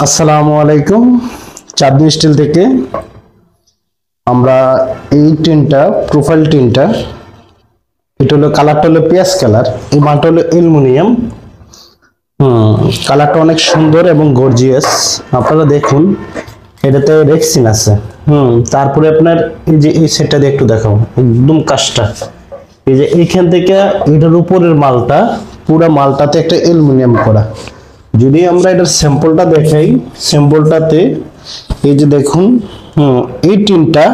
আসসালামু আলাইকুম। চাঁদনী স্টিল থেকে আমরা এই টিনটা প্রোফাইল টিনটা, এটা হলো কালারটা হলো পেঁয়াজ কালার, এই মালটা হলো অ্যালুমিনিয়াম। কালারটা অনেক সুন্দর এবং গর্জিয়াস। আপনারা দেখুন এটাতে রেক্সিন আছে। তারপরে আপনার এই যে এই সেটটা দিয়ে একটু দেখাবো, একদম কাজটা এই যে এইখান থেকে এটার উপরের মালটা, পুরো মালটাতে একটা অ্যালুমিনিয়াম করা। যদি আমরা এটার স্যাম্পলটা দেখাই, স্যাম্পলটাতে এই যে দেখুন, এই টিনটা,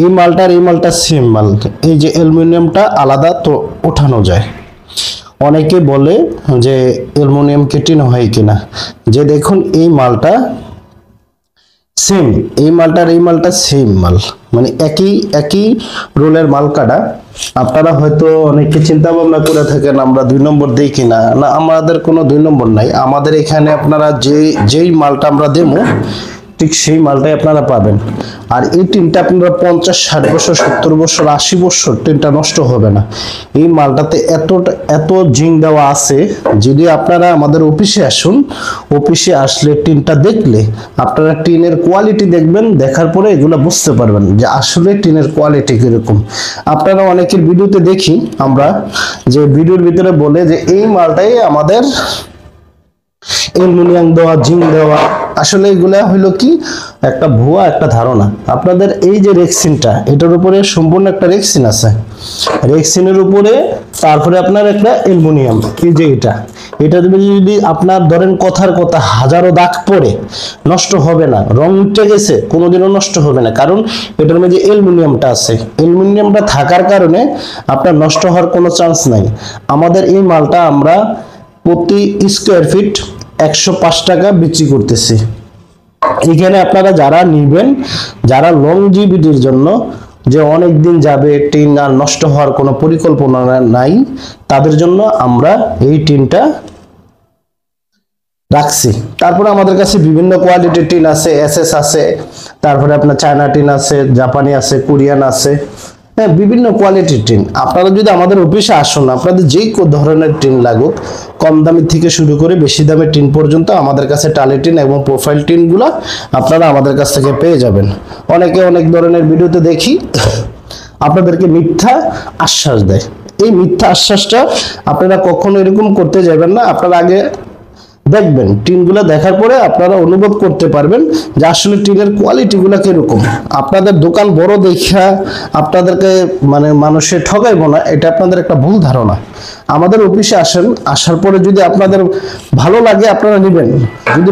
এই মালটা সেম মাল। এই যে অ্যালুমিনিয়ামটা আলাদা তো ওঠানো যায়। অনেকে বলে যে অ্যালুমিনিয়াম টিন হয় কিনা, যে দেখুন এই মালটা সেম, এই মালটা সেম মাল, মানে একই রোলের মাল কাটা। আপনারা হয়তো অনেকে চিন্তা ভাবনা করে থাকেন আমরা 2 নম্বর দিই কিনা। না, আমাদের কোনো 2 নম্বর নাই। আমাদের এখানে আপনারা যেই মালটা আমরা দেবো ঠিক সেই মালটাই আপনারা পাবেন। আর এই টিনটা আপনারা 50, 60 বছর, 70 বছর, 80 বছর টিনটা নষ্ট হবে না। এই মালটাতে এত জিঙ্ক দেওয়া আছে। যদি আপনারা আমাদের অফিসে আসুন, অফিসে আসলে টিনটা দেখলে আপনারা টিনের কোয়ালিটি দেখবেন, দেখার পরে এগুলো বুঝতে পারবেন যে আসলে টিনের কোয়ালিটি কিরকম। আপনারা অনেকের ভিডিওতে দেখি আমরা, যে ভিডিওর ভিতরে বলে যে এই মালটাই আমাদের অ্যালুমিনিয়াম দেওয়া, জিঙ্ক দেওয়া। আসলে এগুলা হইলো কি একটা ভুয়া একটা ধারণা। আপনাদের এই যে রেক্সিনটা, এটার উপরে সম্পূর্ণ একটা রেক্সিন আছে, রেক্সিনের উপরে তারপরে আপনার একটা অ্যালুমিনিয়াম। এই যে এটা যদি আপনার ধরেন কথার কথা হাজারো দাগ পড়ে নষ্ট হবে না, রং উঠে গেছে কোনোদিনও নষ্ট হবে না, কারণ এটার মধ্যে অ্যালুমিনিয়ামটা আছে। অ্যালুমিনিয়ামটা থাকার কারণে আপনার নষ্ট হওয়ার কোনো চান্স নাই। আমাদের এই মালটা আমরা প্রতি স্কোয়ার ফিট 105 টাকা বিক্রি করতেছি। এখানে আপনারা যারা নিবেন, যারা লংজিভিটির জন্য, যে অনেক দিন যাবে টিন আর নষ্ট হওয়ার কোনো পরিকল্পনা নাই, তাদের জন্য আমরা এই টিনটা রাখছি। তারপরে আমাদের কাছে বিভিন্ন কোয়ালিটির টিন আছে, এসএস আছে, তারপরে আপনার চায়না টিন আছে, জাপানি আছে, কোরিয়ান আছে, হ্যাঁ, বিভিন্ন কোয়ালিটির টিন। আপনারা যদি আমাদের অফিসে আসুন, আপনাদের যেই ধরনের টিন লাগুক, কম দামি থেকে শুরু করে বেশি দামের টিন পর্যন্ত আমাদের কাছে টালি টিন এবং প্রোফাইল টিনগুলো আপনারা আমাদের কাছ থেকে পেয়ে যাবেন। অনেকে অনেক ধরনের ভিডিওতে দেখি আপনাদেরকে মিথ্যা আশ্বাস দেয়। এই মিথ্যা আশ্বাসটা আপনারা কখনো এরকম করতে যাবেন না। আপনারা আগে দেখবেন, টিনগুলো দেখার পরে আপনারা অনুভব করতে পারবেন যে আসলে টিনের কোয়ালিটিগুলো কিরকম। আপনাদের দোকান বড় দেখা আপনাদেরকে মানে মানুষে ঠকাইবো না, এটা আপনাদের একটা ভুল ধারণা। আমাদের অফিসে আসেন, আসার পরে যদি আপনাদের ভালো লাগে আপনারা নেবেন, যদি